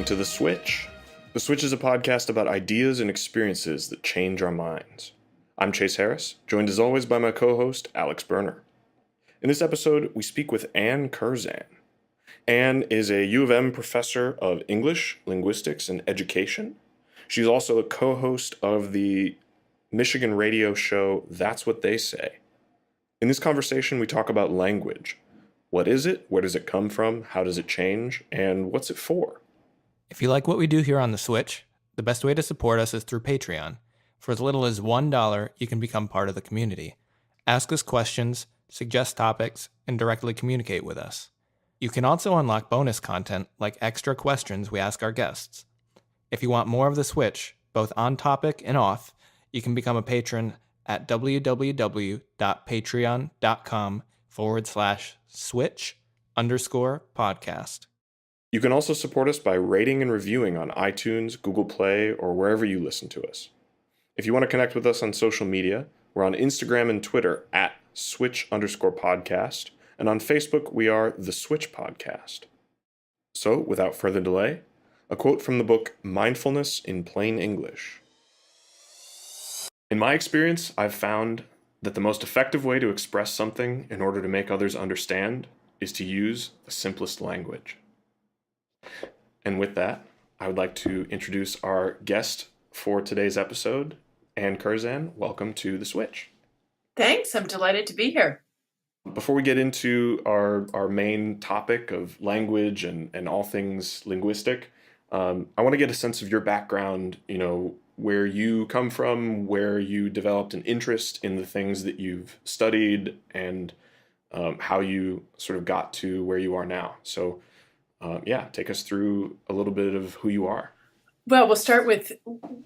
to The Switch. The Switch is a podcast about ideas and experiences that change our minds. I'm Chase Harris, joined as always by my co-host, Alex Berner. In this episode, we speak with Anne Curzan. Anne is a U of M professor of English, linguistics, and education. She's also a co-host of the Michigan radio show That's What They Say. In this conversation, we talk about language. What is it? Where does it come from? How does it change? And what's it for? If you like what we do here on The Switch, the best way to support us is through Patreon. For as little as $1, you can become part of the community. Ask us questions, suggest topics, and directly communicate with us. You can also unlock bonus content like extra questions we ask our guests. If you want more of The Switch, both on topic and off, you can become a patron at www.patreon.com/switch_podcast. You can also support us by rating and reviewing on iTunes, Google Play, or wherever you listen to us. If you want to connect with us on social media, we're on Instagram and Twitter at switch_podcast, and on Facebook we are The Switch Podcast. So, without further delay, a quote from the book Mindfulness in Plain English. In my experience, I've found that the most effective way to express something in order to make others understand is to use the simplest language. And with that, I would like to introduce our guest for today's episode, Anne Curzan. Welcome to The Switch. Thanks. I'm delighted to be here. Before we get into our main topic of language and all things linguistic, I want to get a sense of your background, where you come from, where you developed an interest in the things that you've studied, and how you sort of got to where you are now. So, take us through a little bit of who you are. Well, we'll start with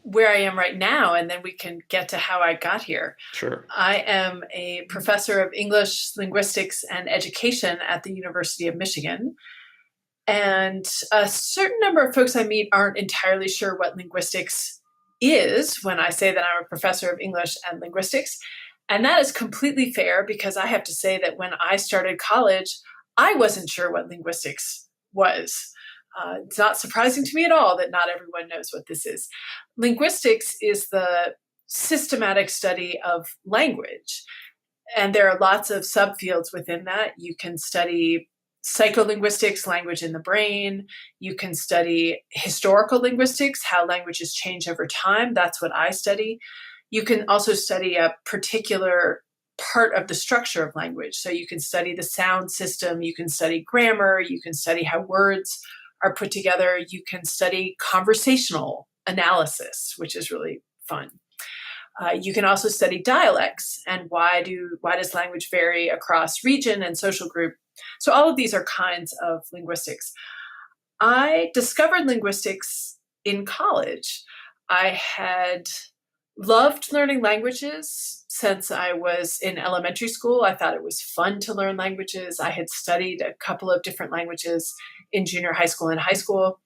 where I am right now, and then we can get to how I got here. Sure. I am a professor of English, linguistics, and education at the University of Michigan. And a certain number of folks I meet aren't entirely sure what linguistics is when I say that I'm a professor of English and linguistics. And that is completely fair, because I have to say that when I started college, I wasn't sure what linguistics was. It's not surprising to me at all that not everyone knows what this is. Linguistics is the systematic study of language. And there are lots of subfields within that. You can study psycholinguistics, language in the brain. You can study historical linguistics, how languages change over time. That's what I study. You can also study a particular part of the structure of language. So you can study the sound system, you can study grammar, you can study how words are put together, you can study conversational analysis, which is really fun. You can also study dialects and why does language vary across region and social group. So all of these are kinds of linguistics. I discovered linguistics in college. I had loved learning languages since I was in elementary school. I thought it was fun to learn languages. I had studied a couple of different languages in junior high school and high school.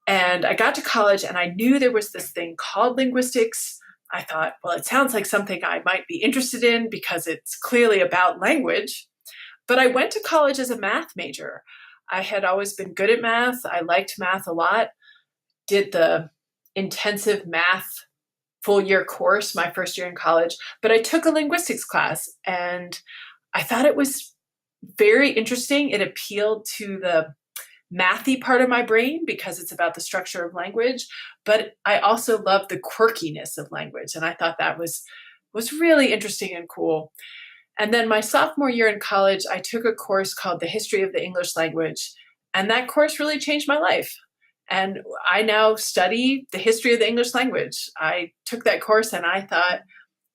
And I got to college and I knew there was this thing called linguistics. I thought, well, it sounds like something I might be interested in because it's clearly about language. But I went to college as a math major. I had always been good at math. I liked math a lot. Did the intensive math full-year course my first year in college, but I took a linguistics class and I thought it was very interesting. It appealed to the mathy part of my brain because it's about the structure of language, but I also loved the quirkiness of language, and I thought that was really interesting and cool. And then my sophomore year in college, I took a course called The History of the English Language, and that course really changed my life. And I now study the history of the English language. I took that course and I thought,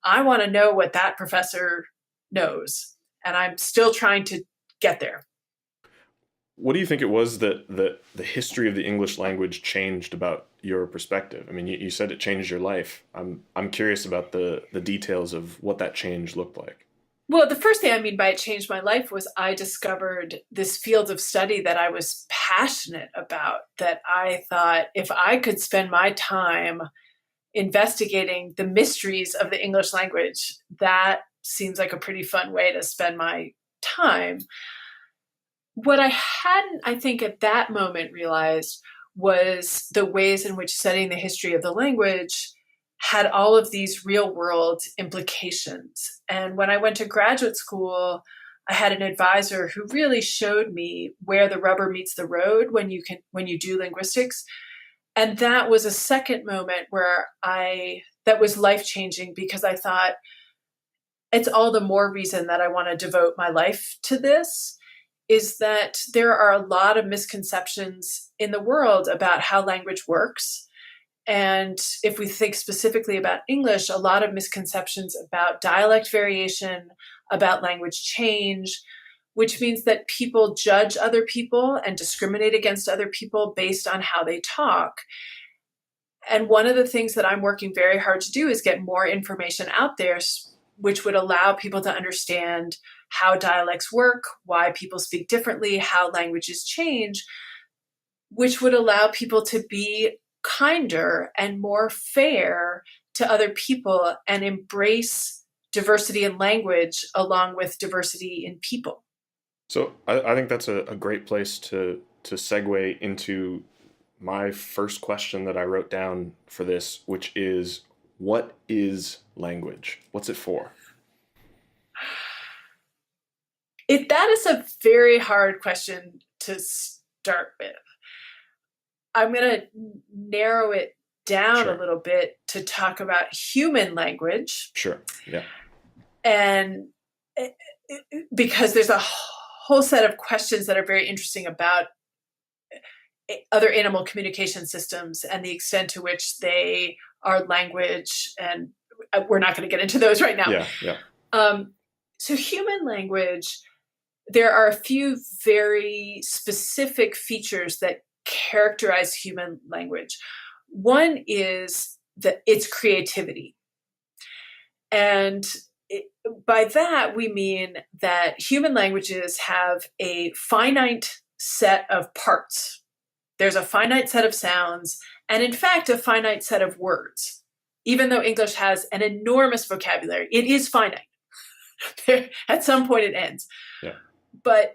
I want to know what that professor knows. And I'm still trying to get there. What do you think it was that the history of the English language changed about your perspective? I mean, you said it changed your life. I'm curious about the details of what that change looked like. Well, the first thing I mean by it changed my life was I discovered this field of study that I was passionate about, that I thought if I could spend my time investigating the mysteries of the English language, that seems like a pretty fun way to spend my time. What I hadn't, I think, at that moment realized was the ways in which studying the history of the language had all of these real world implications. And when I went to graduate school, I had an advisor who really showed me where the rubber meets the road when you do linguistics. And that was a second moment where that was life-changing, because I thought, it's all the more reason that I want to devote my life to this, is that there are a lot of misconceptions in the world about how language works. And if we think specifically about English, a lot of misconceptions about dialect variation, about language change, which means that people judge other people and discriminate against other people based on how they talk. And one of the things that I'm working very hard to do is get more information out there, which would allow people to understand how dialects work, why people speak differently, how languages change, which would allow people to be kinder and more fair to other people and embrace diversity in language along with diversity in people. So I think that's a great place to segue into my first question that I wrote down for this, which is, what is language? What's it for? That is a very hard question to start with. I'm going to narrow it down a little bit to talk about human language. Sure. Yeah. And because there's a whole set of questions that are very interesting about other animal communication systems and the extent to which they are language. And we're not going to get into those right now. Yeah. So human language, there are a few very specific features that characterize human language. One is that it's creativity. And by that, we mean that human languages have a finite set of parts. There's a finite set of sounds, and in fact, a finite set of words. Even though English has an enormous vocabulary, it is finite. At some point it ends. Yeah. But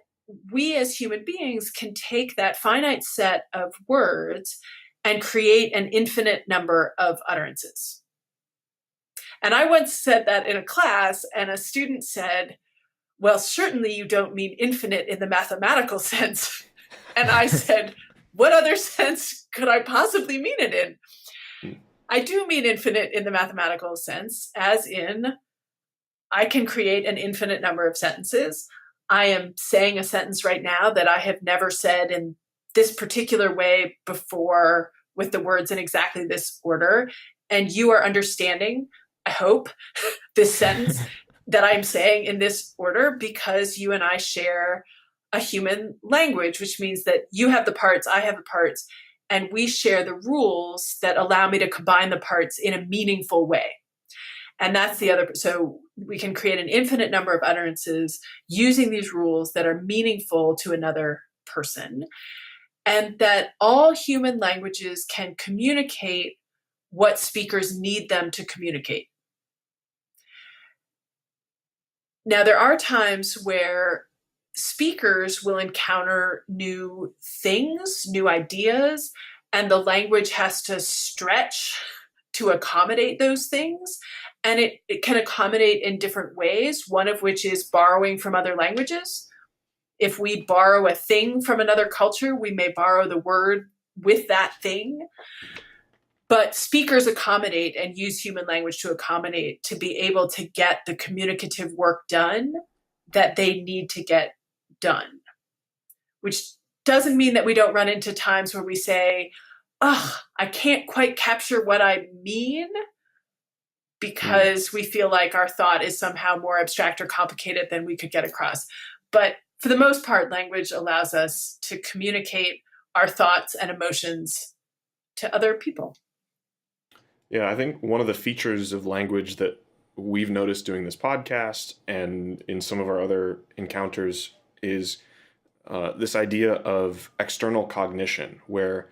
we as human beings can take that finite set of words and create an infinite number of utterances. And I once said that in a class, and a student said, well, certainly you don't mean infinite in the mathematical sense. And I said, what other sense could I possibly mean it in? I do mean infinite in the mathematical sense, as in I can create an infinite number of sentences. I am saying a sentence right now that I have never said in this particular way before, with the words in exactly this order. And you are understanding, I hope, this sentence that I'm saying in this order because you and I share a human language, which means that you have the parts, I have the parts, and we share the rules that allow me to combine the parts in a meaningful way. And that's the other. So we can create an infinite number of utterances using these rules that are meaningful to another person. And that all human languages can communicate what speakers need them to communicate. Now, there are times where speakers will encounter new things, new ideas, and the language has to stretch to accommodate those things. And it can accommodate in different ways, one of which is borrowing from other languages. If we borrow a thing from another culture, we may borrow the word with that thing. But speakers accommodate and use human language to accommodate, to be able to get the communicative work done that they need to get done. Which doesn't mean that we don't run into times where we say, I can't quite capture what I mean, because we feel like our thought is somehow more abstract or complicated than we could get across. But for the most part, language allows us to communicate our thoughts and emotions to other people. Yeah, I think one of the features of language that we've noticed doing this podcast and in some of our other encounters is this idea of external cognition, where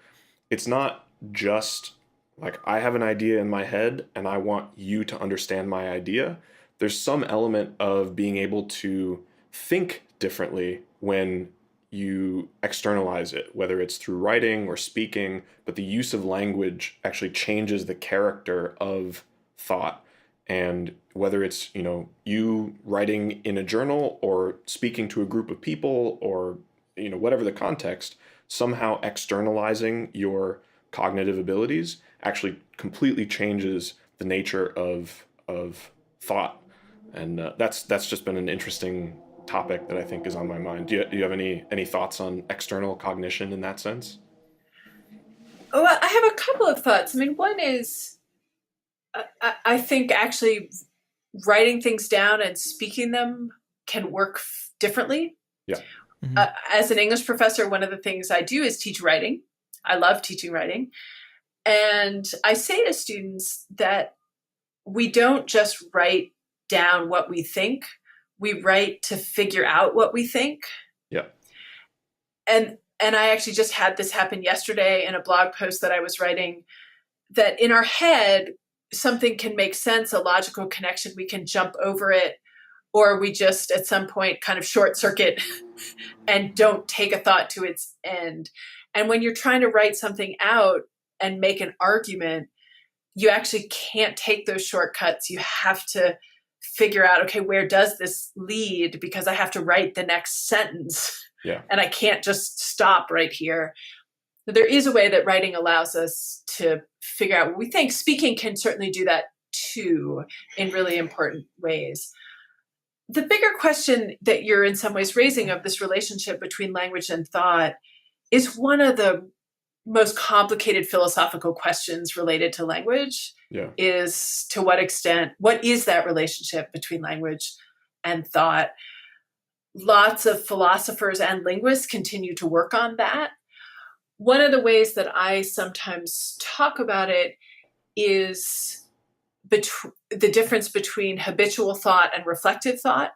it's not just like I have an idea in my head and I want you to understand my idea. There's some element of being able to think differently when you externalize it, whether it's through writing or speaking, but the use of language actually changes the character of thought. And whether it's, you writing in a journal or speaking to a group of people or, whatever the context, somehow externalizing your cognitive abilities actually completely changes the nature of thought. And that's just been an interesting topic that I think is on my mind. Do you have any thoughts on external cognition in that sense? Well, I have a couple of thoughts. I mean, one is I think actually writing things down and speaking them can work differently. Yeah. Mm-hmm. As an English professor, one of the things I do is teach writing. I love teaching writing. And I say to students that we don't just write down what we think, we write to figure out what we think. Yeah. And I actually just had this happen yesterday in a blog post that I was writing, that in our head, something can make sense, a logical connection, we can jump over it, or we just at some point kind of short circuit and don't take a thought to its end. And when you're trying to write something out and make an argument, you actually can't take those shortcuts. You have to figure out, okay, where does this lead? Because I have to write the next sentence. Yeah. And I can't just stop right here. There is a way that writing allows us to figure out what we think. Speaking can certainly do that too, in really important ways. The bigger question that you're in some ways raising of this relationship between language and thought is one of the most complicated philosophical questions related to language. Yeah. Is to what extent, what is that relationship between language and thought? Lots of philosophers and linguists continue to work on that. One of the ways that I sometimes talk about it is the difference between habitual thought and reflective thought.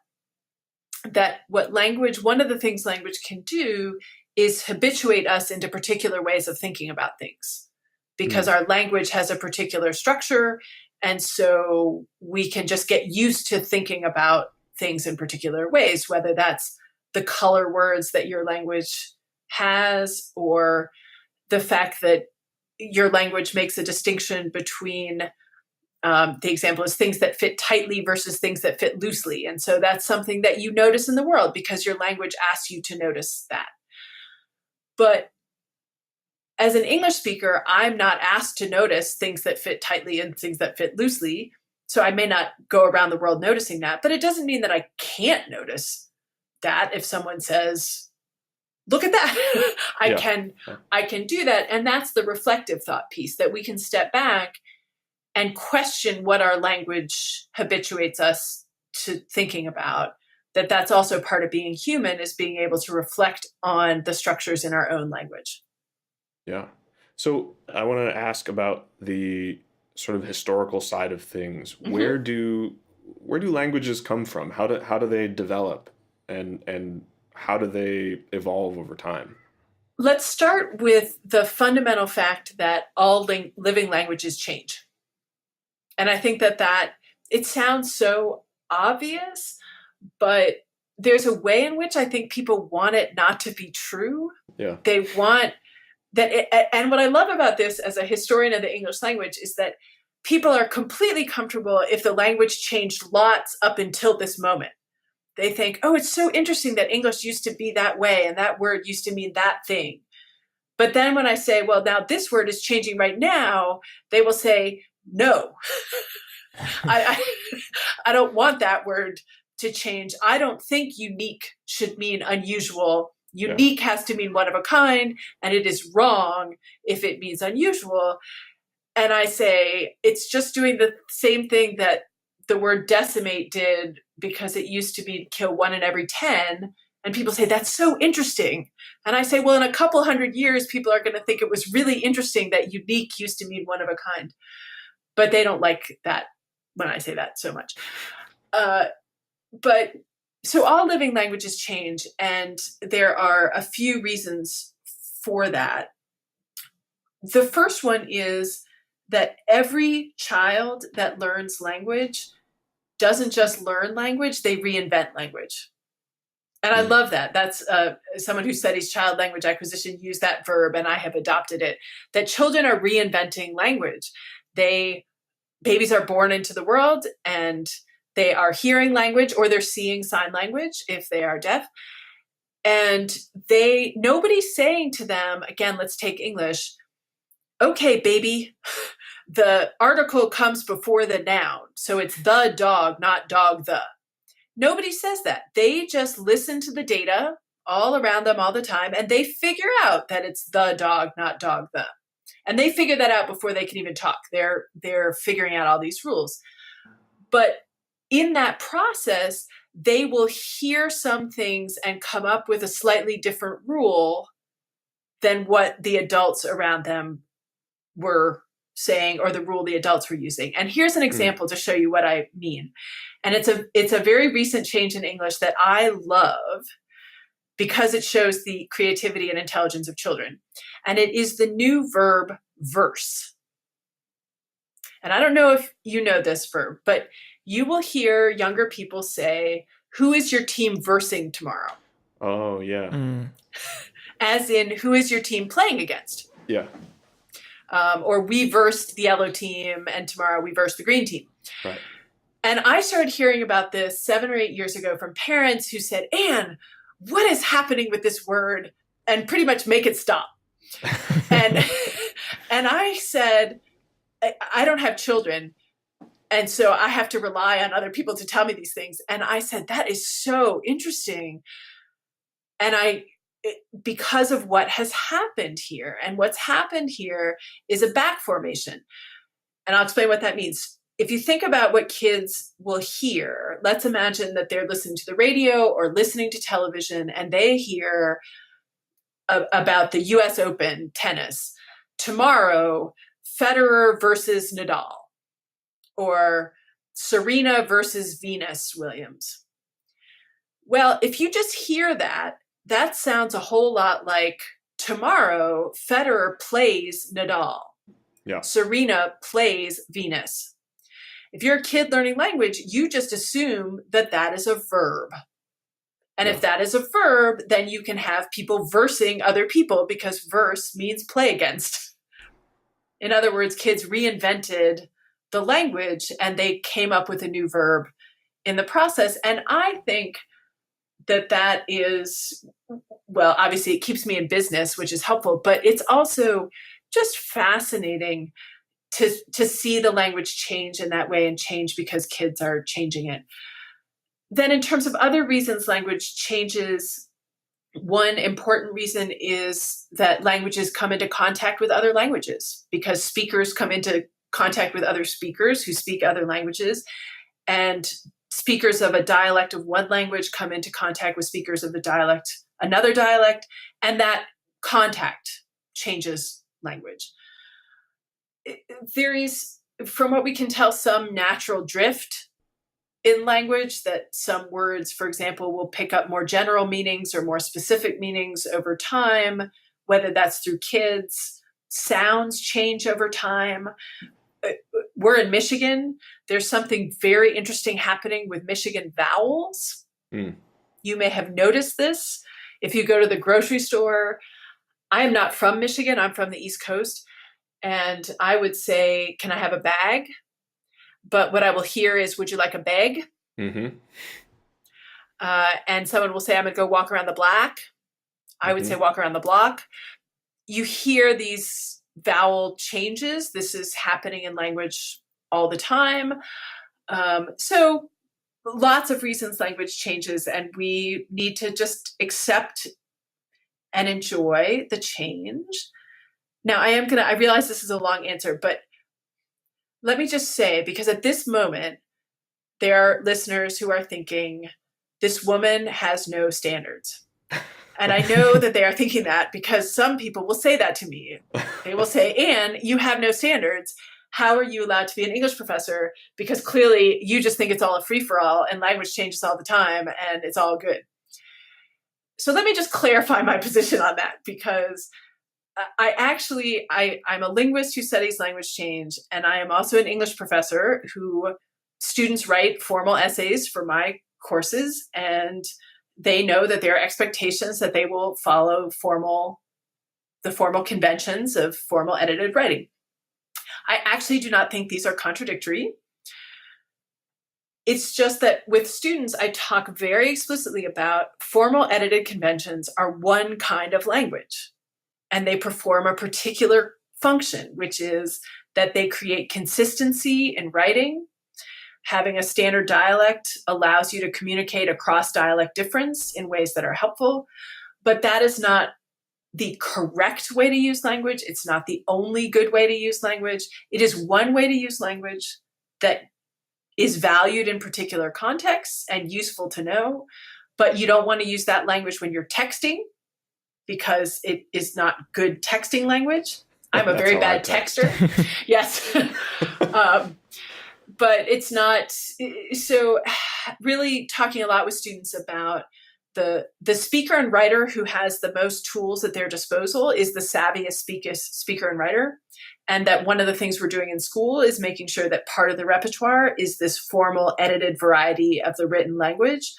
That one of the things language can do is habituate us into particular ways of thinking about things, because our language has a particular structure. And so we can just get used to thinking about things in particular ways, whether that's the color words that your language has, or the fact that your language makes a distinction between the example is things that fit tightly versus things that fit loosely. And so that's something that you notice in the world because your language asks you to notice that. But as an English speaker, I'm not asked to notice things that fit tightly and things that fit loosely. So I may not go around the world noticing that, but it doesn't mean that I can't notice that. If someone says, look at that, I can do that. And that's the reflective thought piece, that we can step back and question what our language habituates us to thinking about. That's also part of being human, is being able to reflect on the structures in our own language. Yeah. So I want to ask about the sort of historical side of things. Mm-hmm. Where do languages come from? How do they develop, and how do they evolve over time? Let's start with the fundamental fact that all living languages change. And I think that it sounds so obvious, but there's a way in which I think people want it not to be true. Yeah. They want that. And what I love about this as a historian of the English language is that people are completely comfortable if the language changed lots up until this moment. They think, oh, it's so interesting that English used to be that way and that word used to mean that thing. But then when I say, well, now this word is changing right now, they will say, no, I don't want that word to change. I don't think unique should mean unusual. Unique has to mean one of a kind, and it is wrong if it means unusual. And I say, it's just doing the same thing that the word decimate did, because it used to be kill 1 in every 10. And people say, that's so interesting. And I say, well, in a couple hundred years, people are going to think it was really interesting that unique used to mean one of a kind. But they don't like that when I say that so much. But so all living languages change, and there are a few reasons for that. The first one is that every child that learns language doesn't just learn language, they reinvent language. And I love that. That's someone who studies child language acquisition used that verb, and I have adopted it, that children are reinventing language. Babies are born into the world and they are hearing language, or they're seeing sign language if they are deaf. And nobody's saying to them, again, let's take English. Okay, baby, the article comes before the noun. So it's the dog, not dog the. Nobody says that. They just listen to the data all around them all the time, and they figure out that it's the dog, not dog the. And they figure that out before they can even talk. They're figuring out all these rules. But in that process, they will hear some things and come up with a slightly different rule than what the adults around them were saying, or the rule the adults were using. And here's an example to show you what I mean. And it's a very recent change in English that I love because it shows the creativity and intelligence of children. And it is the new verb verse. And I don't know if you know this verb, but you will hear younger people say, who is your team versing tomorrow? Oh, yeah. As in, who is your team playing against? Yeah. Or we versed the yellow team and tomorrow we verse the green team. Right. And I started hearing about this 7 or 8 years ago from parents who said, Anne, what is happening with this word? And pretty much make it stop. and I said, I don't have children. And so I have to rely on other people to tell me these things. And I said, that is so interesting. And because of what has happened here, and what's happened here is a back formation. And I'll explain what that means. If you think about what kids will hear, let's imagine that they're listening to the radio or listening to television, and they hear about the US Open tennis. Tomorrow, Federer versus Nadal, or Serena versus Venus Williams. Well, if you just hear that, that sounds a whole lot like tomorrow, Federer plays Nadal. Yeah. Serena plays Venus. If you're a kid learning language, you just assume that that is a verb. And if that is a verb, then you can have people versing other people, because verse means play against. In other words, kids reinvented the language and they came up with a new verb in the process. And I think that is, well, obviously it keeps me in business, which is helpful, but it's also just fascinating to see the language change in that way, and change because kids are changing it. Then in terms of other reasons language changes, one important reason is that languages come into contact with other languages, because speakers come into contact with other speakers who speak other languages, and speakers of a dialect of one language come into contact with speakers of another dialect, and that contact changes language. There is, from what we can tell, some natural drift in language, that some words, for example, will pick up more general meanings or more specific meanings over time, whether that's through kids. Sounds change over time. We're in Michigan. There's something very interesting happening with Michigan vowels. You may have noticed this. If you go to the grocery store, I am not from Michigan. I'm from the East Coast. And I would say, can I have a bag? But what I will hear is, would you like a bag? Mm-hmm. And someone will say, I'm going to go walk around the block. I would say walk around the block. You hear these vowel changes. This is happening in language all the time. So lots of reasons language changes, and we need to just accept and enjoy the change. Now, I realize this is a long answer, but let me just say, because at this moment, there are listeners who are thinking, this woman has no standards. And I know that they are thinking that because some people will say that to me. They will say, Anne, you have no standards. How are you allowed to be an English professor? Because clearly you just think it's all a free-for-all and language changes all the time and it's all good. So let me just clarify my position on that, because I'm a linguist who studies language change, and I am also an English professor who students write formal essays for my courses, and they know that there are expectations that they will follow the formal conventions of formal edited writing. I actually do not think these are contradictory. It's just that with students, I talk very explicitly about formal edited conventions are one kind of language, and they perform a particular function, which is that they create consistency in writing. Having a standard dialect allows you to communicate across dialect difference in ways that are helpful, but that is not the correct way to use language. It's not the only good way to use language. It is one way to use language that is valued in particular contexts and useful to know, but you don't want to use that language when you're texting because it is not good texting language. I'm a very bad texter. Yes. But it's not. So really talking a lot with students about the speaker and writer who has the most tools at their disposal is the savviest speaker and writer. And that one of the things we're doing in school is making sure that part of the repertoire is this formal edited variety of the written language.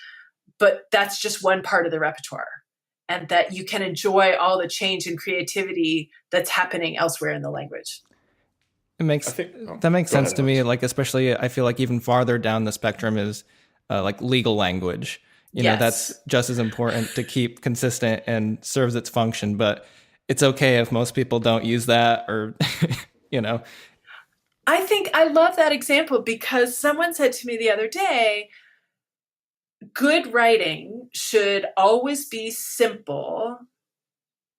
But that's just one part of the repertoire. And that you can enjoy all the change and creativity that's happening elsewhere in the language. That makes sense to me. Like, especially, I feel like even farther down the spectrum is like legal language. You know, that's just as important to keep consistent and serves its function. But it's okay if most people don't use that, or, you know. I think I love that example because someone said to me the other day, good writing should always be simple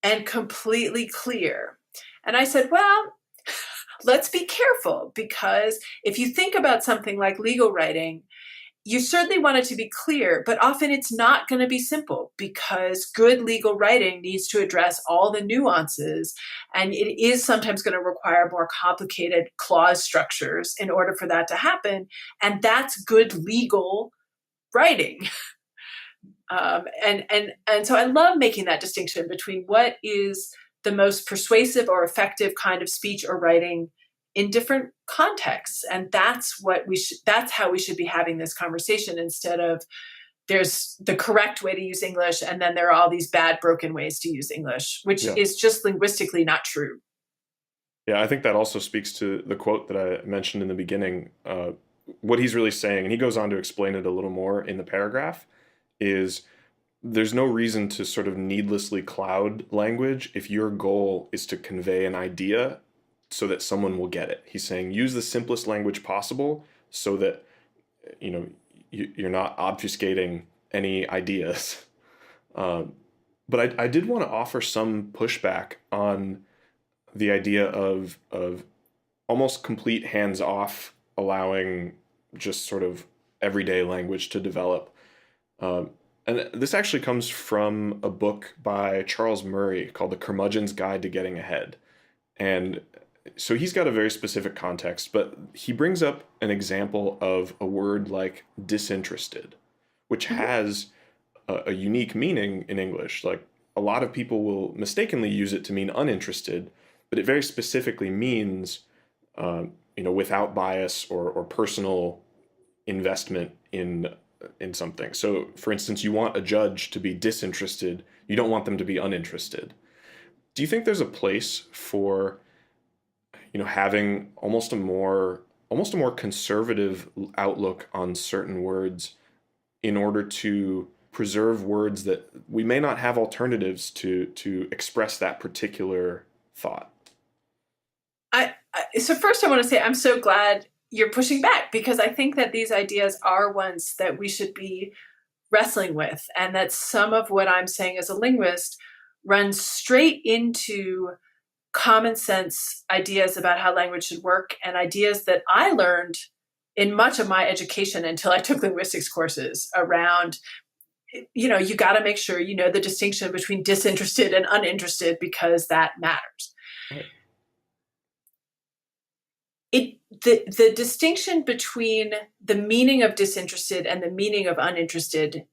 and completely clear. And I said, well, let's be careful, because if you think about something like legal writing, you certainly want it to be clear, but often it's not going to be simple because good legal writing needs to address all the nuances, and it is sometimes going to require more complicated clause structures in order for that to happen. And that's good legal writing. And so I love making that distinction between what is the most persuasive or effective kind of speech or writing in different contexts. And that's how we should be having this conversation, instead of there's the correct way to use English and then there are all these bad broken ways to use English, which is just linguistically not true. Yeah, I think that also speaks to the quote that I mentioned in the beginning. What he's really saying, and he goes on to explain it a little more in the paragraph, is there's no reason to sort of needlessly cloud language if your goal is to convey an idea so that someone will get it. He's saying use the simplest language possible so that, you know, you're not obfuscating any ideas. But I did want to offer some pushback on the idea of almost complete hands-off, allowing just sort of everyday language to develop. And this actually comes from a book by Charles Murray called The Curmudgeon's Guide to Getting Ahead. And so he's got a very specific context, but he brings up an example of a word like disinterested, which has a unique meaning in English. Like, a lot of people will mistakenly use it to mean uninterested, but it very specifically means, without bias or personal investment in something. So, for instance, you want a judge to be disinterested. You don't want them to be uninterested. Do you think there's a place for, having almost a more conservative outlook on certain words in order to preserve words that we may not have alternatives to express that particular thought? So first I want to say I'm so glad you're pushing back, because I think that these ideas are ones that we should be wrestling with, and that some of what I'm saying as a linguist runs straight into common sense ideas about how language should work, and ideas that I learned in much of my education until I took linguistics courses around, you got to make sure you know the distinction between disinterested and uninterested, because that matters. Right. The distinction between the meaning of disinterested and the meaning of uninterested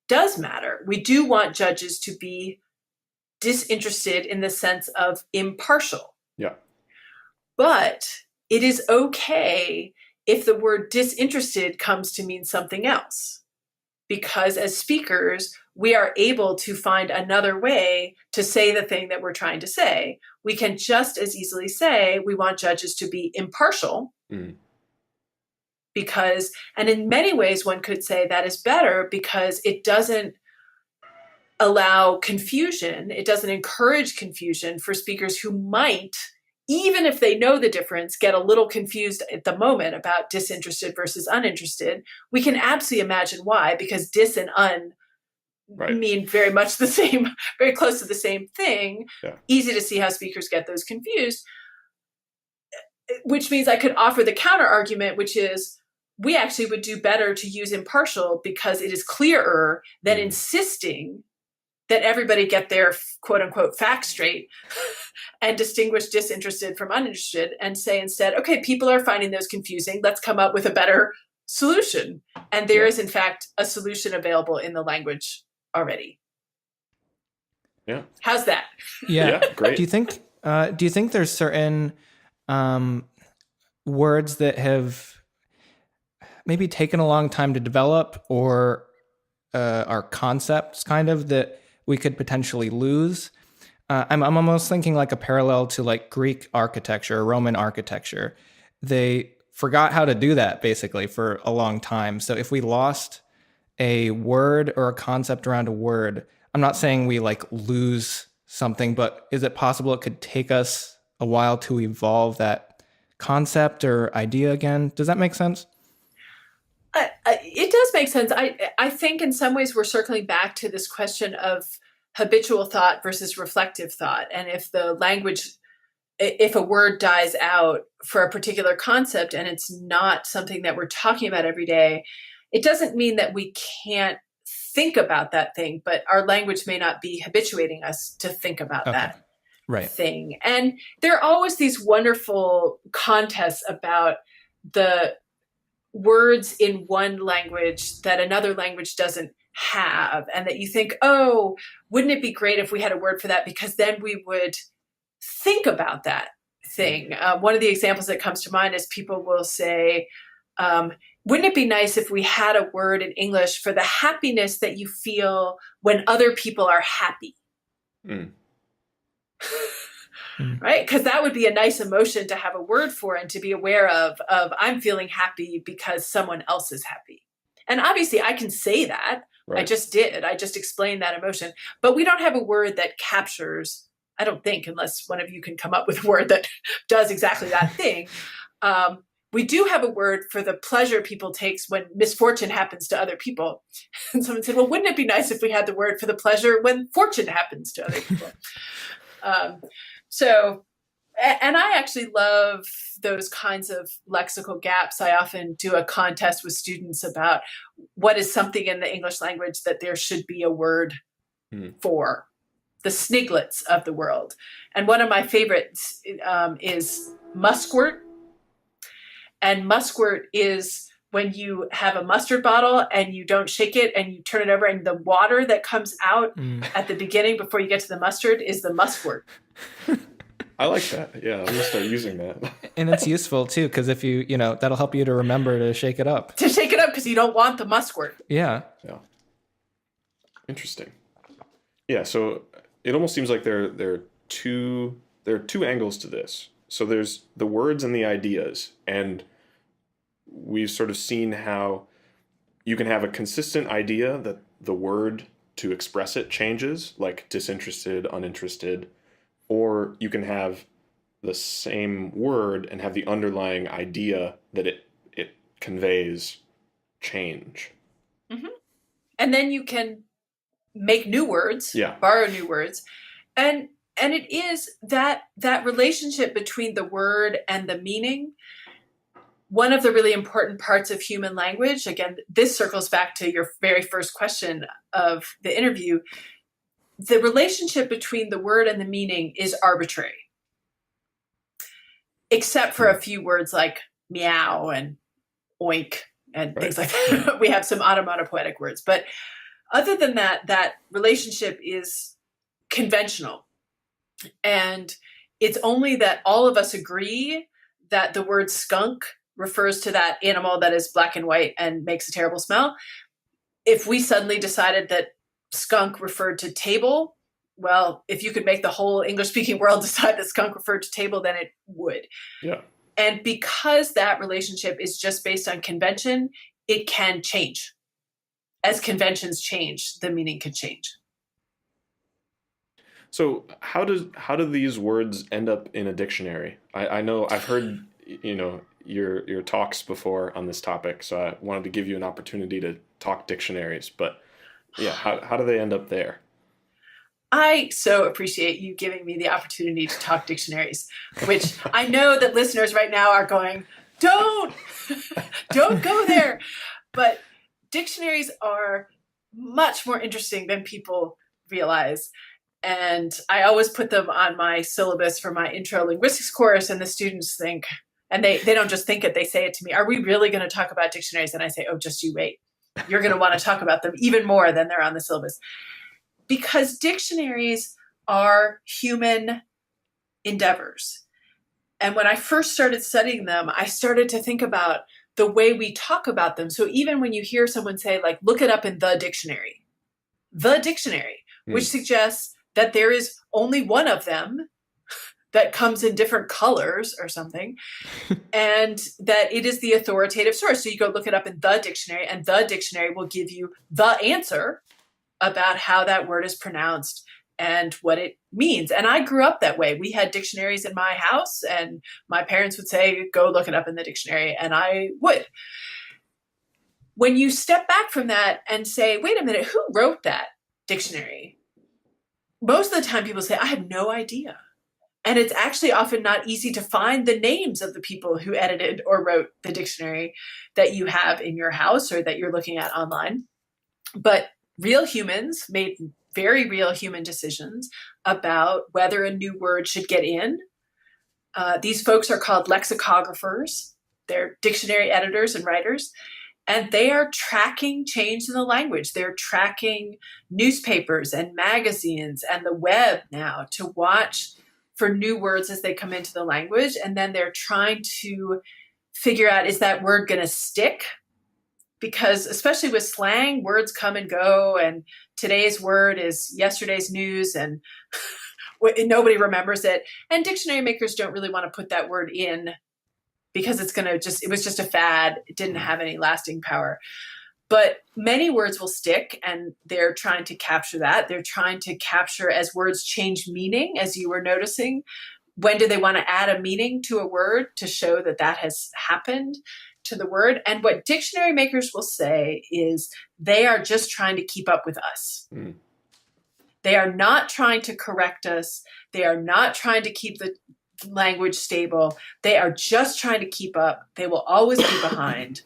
does matter. We do want judges to be disinterested in the sense of impartial. Yeah. But it is okay if the word disinterested comes to mean something else, because as speakers, we are able to find another way to say the thing that we're trying to say. We can just as easily say we want judges to be impartial. Because, and in many ways, one could say that is better because it doesn't allow confusion. It doesn't encourage confusion for speakers who might, even if they know the difference, get a little confused at the moment about disinterested versus uninterested. We can absolutely imagine why, because dis and un mean very much the same, very close to the same thing. Yeah. Easy to see how speakers get those confused, which means I could offer the counter argument, which is we actually would do better to use impartial because it is clearer than insisting that everybody get their quote unquote facts straight and distinguish disinterested from uninterested and say instead, okay, people are finding those confusing. Let's come up with a better solution. And there is in fact a solution available in the language already. Yeah. How's that? Yeah. Great. Do you think there's certain words that have maybe taken a long time to develop or are concepts kind of that we could potentially lose? I'm almost thinking like a parallel to like Greek architecture, Roman architecture. They forgot how to do that basically for a long time. So if we lost a word or a concept around a word, I'm not saying we like lose something, but is it possible it could take us a while to evolve that concept or idea again? Does that make sense? It does make sense. I think in some ways we're circling back to this question of habitual thought versus reflective thought. And if the language, if a word dies out for a particular concept and it's not something that we're talking about every day, it doesn't mean that we can't think about that thing, but our language may not be habituating us to think about that thing. And there are always these wonderful contests about the words in one language that another language doesn't have, and that you think, oh, wouldn't it be great if we had a word for that, because then we would think about that thing. One of the examples that comes to mind is people will say, wouldn't it be nice if we had a word in English for the happiness that you feel when other people are happy? Right? Because that would be a nice emotion to have a word for and to be aware of I'm feeling happy because someone else is happy. And obviously I can say that. Right. I just did. I just explained that emotion. But we don't have a word that captures, I don't think, unless one of you can come up with a word that does exactly that thing. We do have a word for the pleasure people takes when misfortune happens to other people. And someone said, well, wouldn't it be nice if we had the word for the pleasure when fortune happens to other people? So, and I actually love those kinds of lexical gaps. I often do a contest with students about what is something in the English language that there should be a word for, the sniglets of the world. And one of my favorites is muskwort. And muskwort is when you have a mustard bottle and you don't shake it and you turn it over, and the water that comes out at the beginning before you get to the mustard is the muskwort. I like that. Yeah, I'm going to start using that. And it's useful too, because if you know, that'll help you to remember to shake it up. To shake it up, because you don't want the muskwort. Yeah. Yeah. Interesting. Yeah, so it almost seems like there are two angles to this. So there's the words and the ideas, and we've sort of seen how you can have a consistent idea that the word to express it changes, like disinterested, uninterested, or you can have the same word and have the underlying idea that it conveys change. Mm-hmm. And then you can make new words, borrow new words, and it is that relationship between the word and the meaning. One of the really important parts of human language, again, this circles back to your very first question of the interview, the relationship between the word and the meaning is arbitrary. Except for a few words like meow and oink and things like that. We have some onomatopoetic words. But other than that, that relationship is conventional. And it's only that all of us agree that the word skunk refers to that animal that is black and white and makes a terrible smell. If we suddenly decided that skunk referred to table. Well, if you could make the whole English-speaking world decide that skunk referred to table, then it would. Yeah. And because that relationship is just based on convention, it can change. As conventions change, the meaning can change. So how do these words end up in a dictionary? I know I've heard your talks before on this topic, so I wanted to give you an opportunity to talk dictionaries. But yeah, how do they end up there? I so appreciate you giving me the opportunity to talk dictionaries, which I know that listeners right now are going, don't go there. But dictionaries are much more interesting than people realize. And I always put them on my syllabus for my intro linguistics course, and the students think, and they don't just think it, they say it to me, are we really going to talk about dictionaries? And I say, oh, just you wait. You're going to want to talk about them even more than they're on the syllabus. Because dictionaries are human endeavors. And when I first started studying them, I started to think about the way we talk about them. So even when you hear someone say, like, look it up in the dictionary, which suggests that there is only one of them that comes in different colors or something, and that it is the authoritative source. So you go look it up in the dictionary, and the dictionary will give you the answer about how that word is pronounced and what it means. And I grew up that way. We had dictionaries in my house, and my parents would say, go look it up in the dictionary, and I would. When you step back from that and say, wait a minute, who wrote that dictionary? Most of the time people say, I have no idea. And it's actually often not easy to find the names of the people who edited or wrote the dictionary that you have in your house or that you're looking at online. But real humans made very real human decisions about whether a new word should get in. These folks are called lexicographers. They're dictionary editors and writers, and they are tracking change in the language. They're tracking newspapers and magazines and the web now to watch for new words as they come into the language. And then they're trying to figure out, is that word going to stick? Because especially with slang, words come and go, and today's word is yesterday's news, and nobody remembers it. And dictionary makers don't really want to put that word in because it was just a fad. It didn't have any lasting power. But many words will stick, and they're trying to capture that. They're trying to capture, as words change meaning, as you were noticing, when do they want to add a meaning to a word to show that that has happened to the word? And what dictionary makers will say is they are just trying to keep up with us. They are not trying to correct us. They are not trying to keep the language stable. They are just trying to keep up. They will always be behind.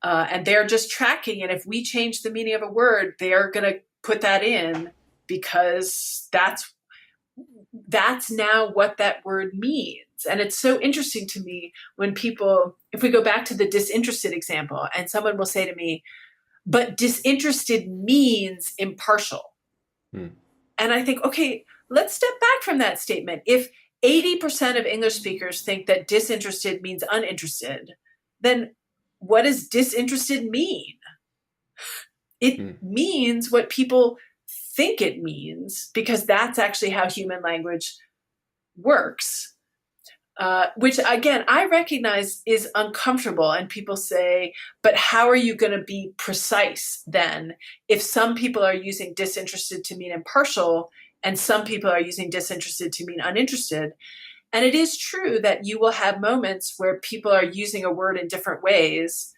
And they're just tracking. And if we change the meaning of a word, they're going to put that in because that's now what that word means. And it's so interesting to me when people, if we go back to the disinterested example, and someone will say to me, but disinterested means impartial. And I think, okay, let's step back from that statement. If 80% of English speakers think that disinterested means uninterested, then what does disinterested mean? It means what people think it means, because that's actually how human language works, which, again, I recognize is uncomfortable. And people say, but how are you going to be precise then if some people are using disinterested to mean impartial and some people are using disinterested to mean uninterested? And it is true that you will have moments where people are using a word in different ways,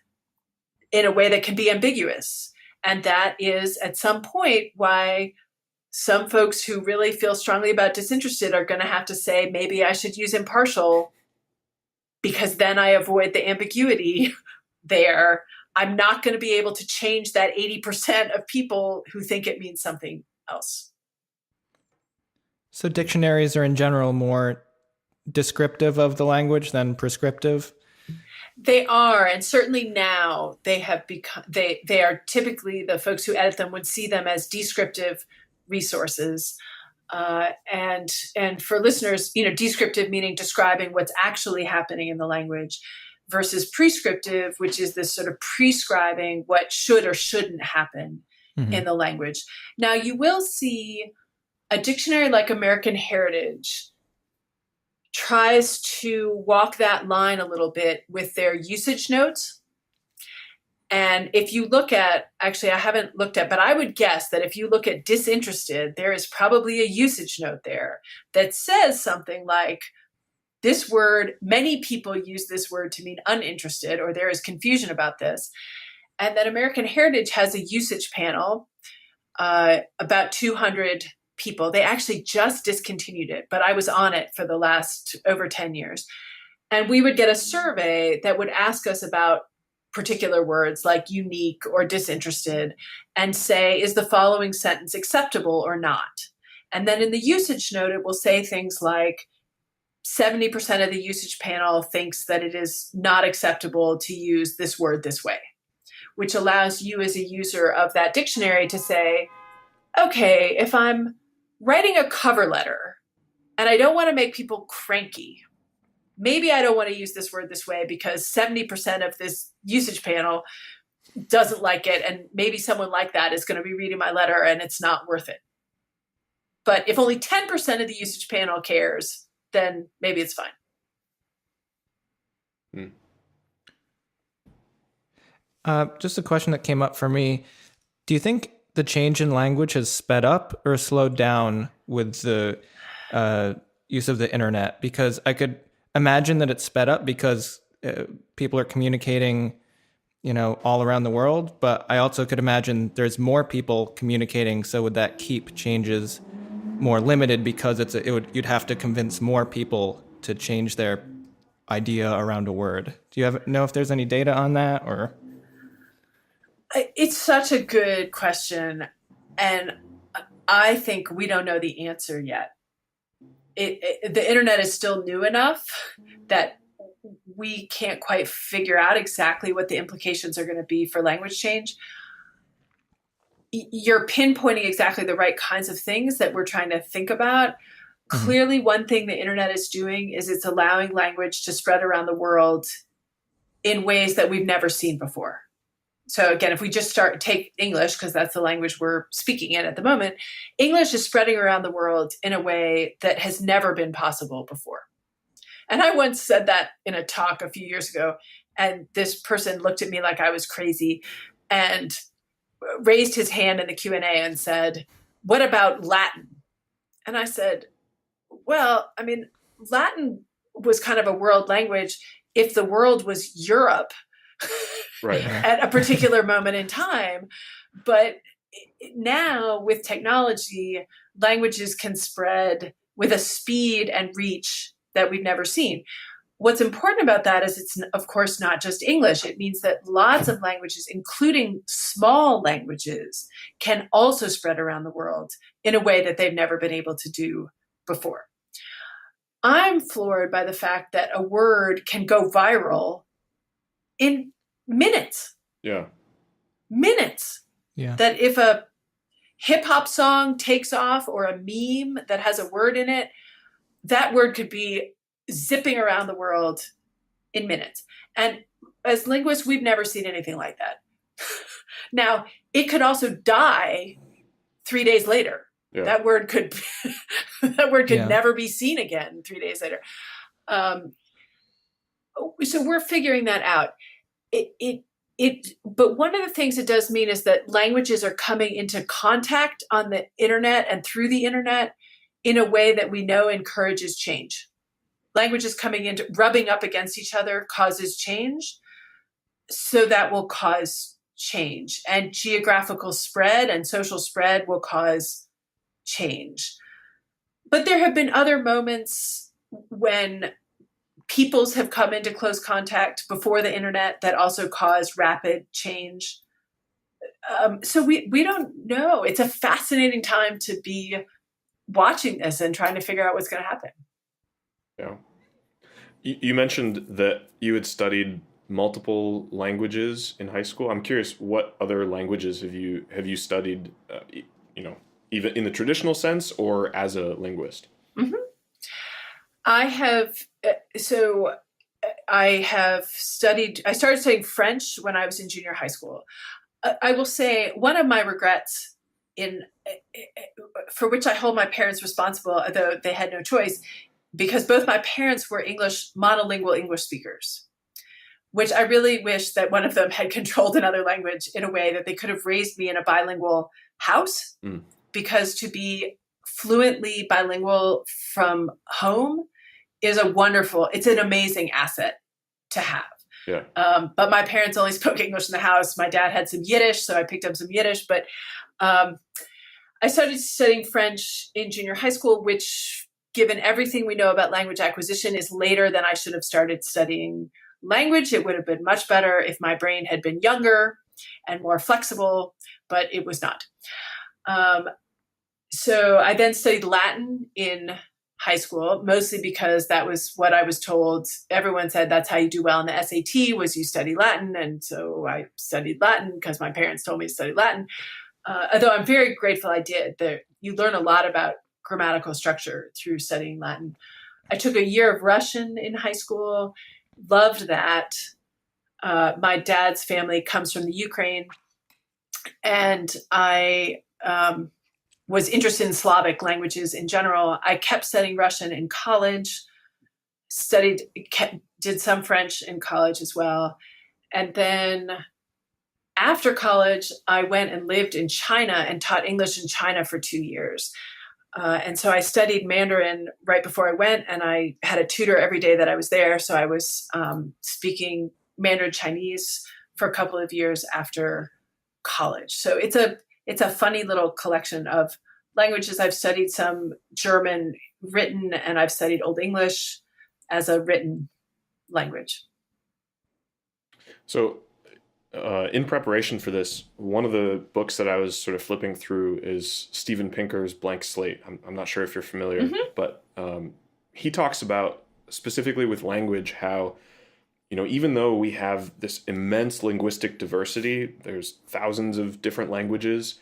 in a way that can be ambiguous. And that is at some point why some folks who really feel strongly about disinterested are going to have to say, maybe I should use impartial because then I avoid the ambiguity there. I'm not going to be able to change that 80% of people who think it means something else. So dictionaries are in general more descriptive of the language than prescriptive? They are, and certainly now they have become, they are typically, the folks who edit them would see them as descriptive resources. And for listeners, descriptive meaning describing what's actually happening in the language, versus prescriptive, which is this sort of prescribing what should or shouldn't happen in the language. Now, you will see a dictionary like American Heritage tries to walk that line a little bit with their usage notes. And if you look at, actually, I haven't looked at, but I would guess that if you look at disinterested, there is probably a usage note there that says something like, this word, many people use this word to mean uninterested, or there is confusion about this. And that American Heritage has a usage panel, about 200 people. They actually just discontinued it, but I was on it for the last over 10 years. And we would get a survey that would ask us about particular words like unique or disinterested and say, is the following sentence acceptable or not? And then in the usage note, it will say things like 70% of the usage panel thinks that it is not acceptable to use this word this way, which allows you as a user of that dictionary to say, okay, if I'm writing a cover letter and I don't want to make people cranky, maybe I don't want to use this word this way because 70% of this usage panel doesn't like it. And maybe someone like that is going to be reading my letter and it's not worth it. But if only 10% of the usage panel cares, then maybe it's fine. Just a question that came up for me. Do you think the change in language has sped up or slowed down with the use of the internet? Because I could imagine that it's sped up because people are communicating, all around the world. But I also could imagine there's more people communicating. So would that keep changes more limited because you'd have to convince more people to change their idea around a word? Do you know if there's any data on that or? It's such a good question. And I think we don't know the answer yet. The internet is still new enough that we can't quite figure out exactly what the implications are going to be for language change. You're pinpointing exactly the right kinds of things that we're trying to think about. Clearly, one thing the internet is doing is it's allowing language to spread around the world in ways that we've never seen before. So again, if we just take English, because that's the language we're speaking in at the moment, English is spreading around the world in a way that has never been possible before. And I once said that in a talk a few years ago, and this person looked at me like I was crazy and raised his hand in the Q&A and said, what about Latin? And I said, well, I mean, Latin was kind of a world language if the world was Europe. Right. At a particular moment in time. But now with technology, languages can spread with a speed and reach that we've never seen. What's important about that is it's, of course, not just English. It means that lots of languages, including small languages, can also spread around the world in a way that they've never been able to do before. I'm floored by the fact that a word can go viral in minutes. Yeah. Minutes. Yeah. That if a hip hop song takes off or a meme that has a word in it, that word could be zipping around the world in minutes. And as linguists, we've never seen anything like that. Now, it could also die 3 days later. Yeah. That word could never be seen again 3 days later. So we're figuring that out. But one of the things it does mean is that languages are coming into contact on the internet and through the internet in a way that we know encourages change. Languages coming into rubbing up against each other causes change. So that will cause change. And geographical spread and social spread will cause change. But there have been other moments when peoples have come into close contact before the internet that also cause rapid change. So we don't know. It's a fascinating time to be watching this and trying to figure out what's going to happen. Yeah. You mentioned that you had studied multiple languages in high school. I'm curious, what other languages have you studied, even in the traditional sense or as a linguist? Mm-hmm. I started studying French when I was in junior high school. I will say one of my regrets in for which I hold my parents responsible, although they had no choice, because both my parents were monolingual English speakers, which I really wish that one of them had controlled another language in a way that they could have raised me in a bilingual house. Because to be fluently bilingual from home is it's an amazing asset to have. Yeah. But my parents only spoke English in the house. My dad had some Yiddish, so I picked up some Yiddish. But I started studying French in junior high school, which, given everything we know about language acquisition, is later than I should have started studying language. It would have been much better if my brain had been younger and more flexible, but it was not. So I then studied Latin in high school, mostly because that was what I was told. Everyone said that's how you do well in the SAT, was you study Latin. And so I studied Latin because my parents told me to study Latin. Although I'm very grateful I did. You learn a lot about grammatical structure through studying Latin. I took a year of Russian in high school, loved that. My dad's family comes from the Ukraine, and I was interested in Slavic languages in general. I kept studying Russian in college, did some French in college as well. And then after college, I went and lived in China and taught English in China for 2 years. And so I studied Mandarin right before I went, and I had a tutor every day that I was there. So I was speaking Mandarin Chinese for a couple of years after college. So it's a funny little collection of languages. I've studied some German written, and I've studied Old English as a written language. So in preparation for this, one of the books that I was sort of flipping through is Steven Pinker's Blank Slate. I'm not sure if you're familiar, but he talks about, specifically with language, how, even though we have this immense linguistic diversity, there's thousands of different languages,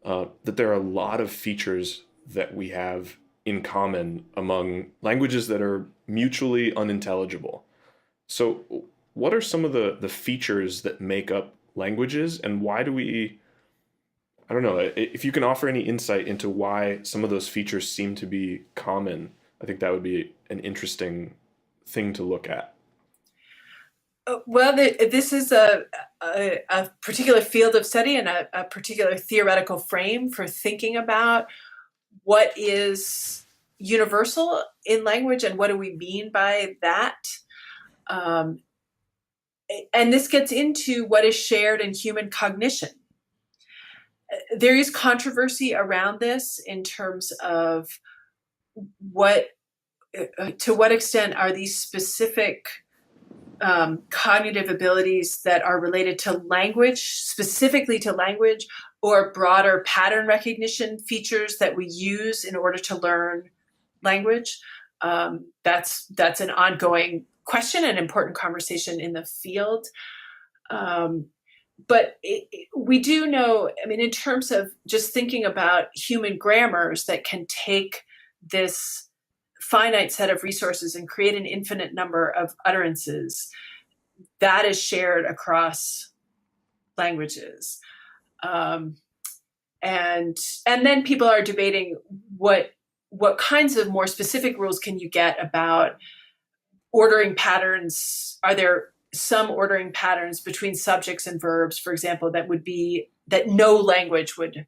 that there are a lot of features that we have in common among languages that are mutually unintelligible. So what are some of the features that make up languages, and why do we, I don't know, if you can offer any insight into why some of those features seem to be common, I think that would be an interesting thing to look at. Well, this is a particular field of study and a particular theoretical frame for thinking about what is universal in language and what do we mean by that. And this gets into what is shared in human cognition. There is controversy around this in terms of to what extent are these specific cognitive abilities that are related to language, specifically to language, or broader pattern recognition features that we use in order to learn language. That's an ongoing question and important conversation in the field. But we do know, in terms of just thinking about human grammars that can take this finite set of resources and create an infinite number of utterances, that is shared across languages. And then people are debating what kinds of more specific rules can you get about ordering patterns. Are there some ordering patterns between subjects and verbs, for example, that no language would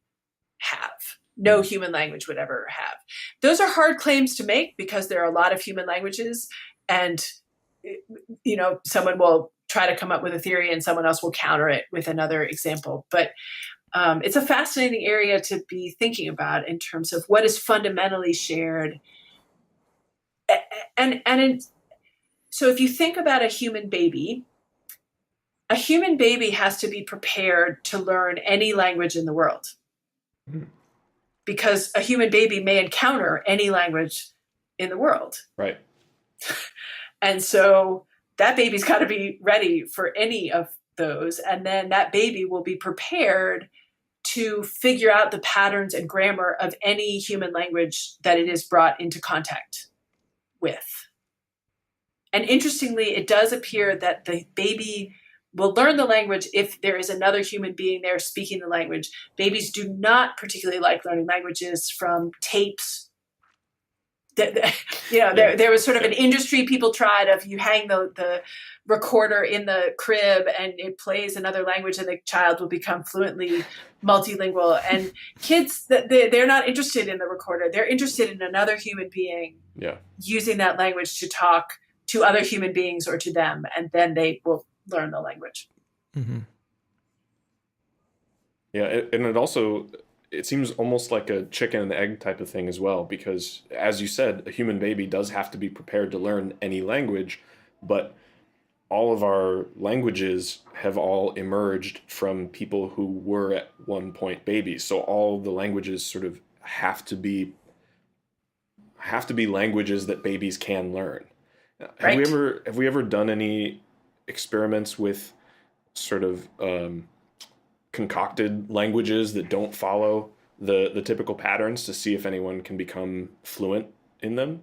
have, no human language would ever have? Those are hard claims to make because there are a lot of human languages, and someone will try to come up with a theory and someone else will counter it with another example. But it's a fascinating area to be thinking about in terms of what is fundamentally shared. So if you think about a human baby has to be prepared to learn any language in the world. Because a human baby may encounter any language in the world. Right. And so that baby's got to be ready for any of those. And then that baby will be prepared to figure out the patterns and grammar of any human language that it is brought into contact with. And interestingly, it does appear that the baby will learn the language if there is another human being there speaking the language. Babies do not particularly like learning languages from tapes. There was sort of an industry people tried of you hang the recorder in the crib and it plays another language and the child will become fluently multilingual. And kids, they're not interested in the recorder. They're interested in another human being using that language to talk to other human beings or to them, and then they will learn the language. Mm-hmm. Yeah, and it seems almost like a chicken and egg type of thing as well, because as you said, a human baby does have to be prepared to learn any language, but all of our languages have all emerged from people who were at one point babies. So all the languages sort of have to be languages that babies can learn. Right. Have we ever done any experiments with sort of concocted languages that don't follow the typical patterns to see if anyone can become fluent in them?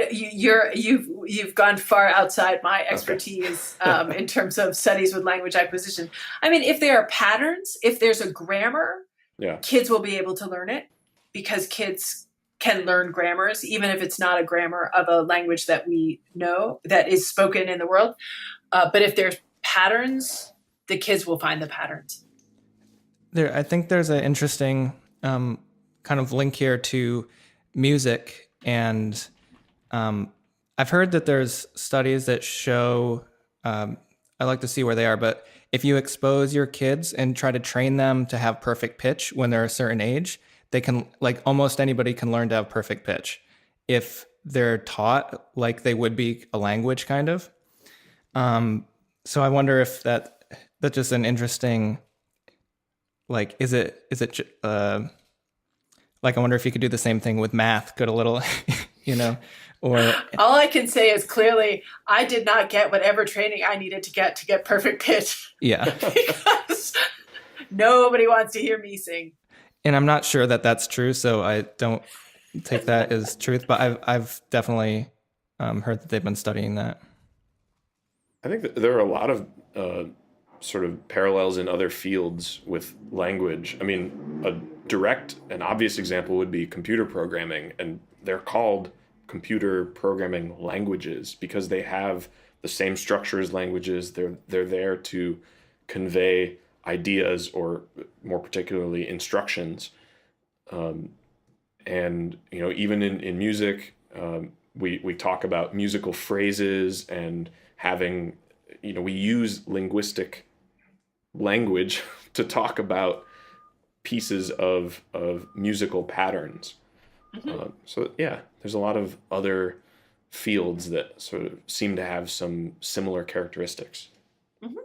You've gone far outside my expertise in terms of studies with language acquisition. I mean, if there are patterns, if there's a grammar, kids will be able to learn it because kids can learn grammars, even if it's not a grammar of a language that we know that is spoken in the world. But if there's patterns, the kids will find the patterns. I think there's an interesting kind of link here to music, and I've heard that there's studies that show, I'd like to see where they are, but if you expose your kids and try to train them to have perfect pitch when they're a certain age, they can, like almost anybody can learn to have perfect pitch if they're taught like they would be a language kind of. So I wonder if that's just an interesting, like, is it like, I wonder if you could do the same thing with math, get a little, or. All I can say is clearly I did not get whatever training I needed to get perfect pitch. Yeah. Because nobody wants to hear me sing. And I'm not sure that that's true, so I don't take that as truth, but I've definitely heard that they've been studying that. I think that there are a lot of sort of parallels in other fields with language. I mean, a direct and obvious example would be computer programming, and they're called computer programming languages because they have the same structure as languages. They're there to convey ideas, or more particularly instructions. And even in music, we talk about musical phrases and having, we use linguistic language to talk about pieces of musical patterns. Mm-hmm. So there's a lot of other fields that sort of seem to have some similar characteristics. Mm-hmm.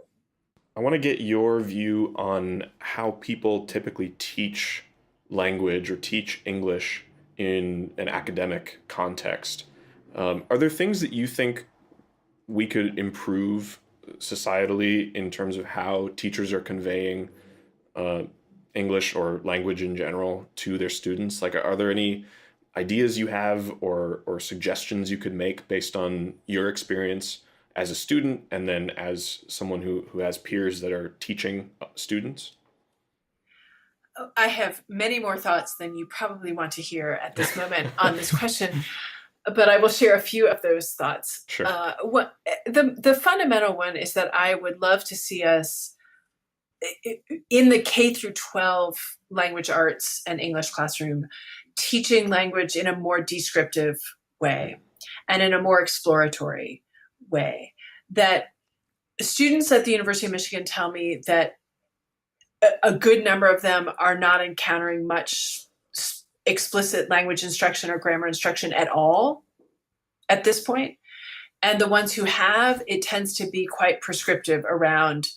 I want to get your view on how people typically teach language or teach English in an academic context. Are there things that you think we could improve societally in terms of how teachers are conveying English or language in general to their students? Like, are there any ideas you have or suggestions you could make based on your experience as a student and then as someone who has peers that are teaching students? I have many more thoughts than you probably want to hear at this moment on this question, but I will share a few of those thoughts. Sure. The fundamental one is that I would love to see us in the K through 12 language arts and English classroom teaching language in a more descriptive way and in a more exploratory way. That students at the University of Michigan tell me that a good number of them are not encountering much explicit language instruction or grammar instruction at all at this point. And the ones who have, it tends to be quite prescriptive around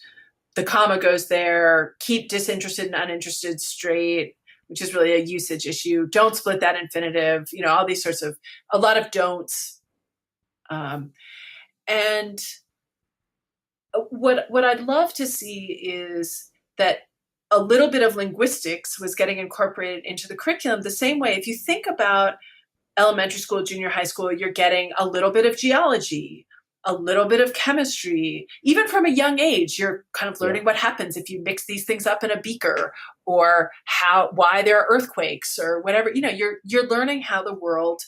the comma goes there, keep disinterested and uninterested straight, which is really a usage issue. Don't split that infinitive, all these sorts of, a lot of don'ts. And what I'd love to see is that a little bit of linguistics was getting incorporated into the curriculum the same way. If you think about elementary school, junior high school, you're getting a little bit of geology, a little bit of chemistry. Even from a young age, you're kind of learning Yeah. what happens if you mix these things up in a beaker, or why there are earthquakes or whatever. You're learning how the world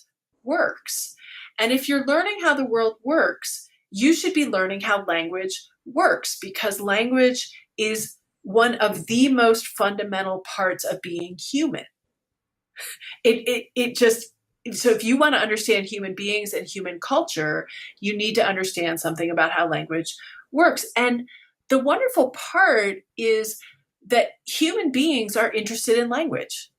works. And if you're learning how the world works, you should be learning how language works, because language is one of the most fundamental parts of being human. So if you want to understand human beings and human culture, you need to understand something about how language works. And the wonderful part is that human beings are interested in language.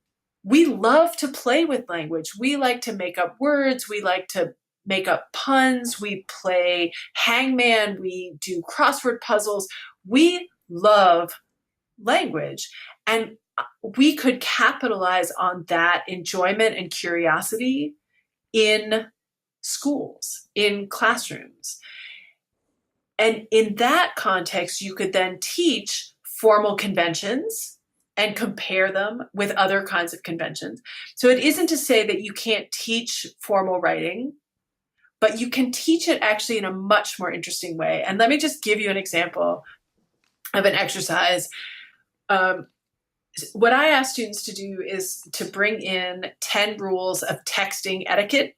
We love to play with language. We like to make up words. We like to make up puns. We play hangman. We do crossword puzzles. We love language. And we could capitalize on that enjoyment and curiosity in schools, in classrooms. And in that context, you could then teach formal conventions and compare them with other kinds of conventions. So it isn't to say that you can't teach formal writing, but you can teach it actually in a much more interesting way. And let me just give you an example of an exercise. What I ask students to do is to bring in 10 rules of texting etiquette.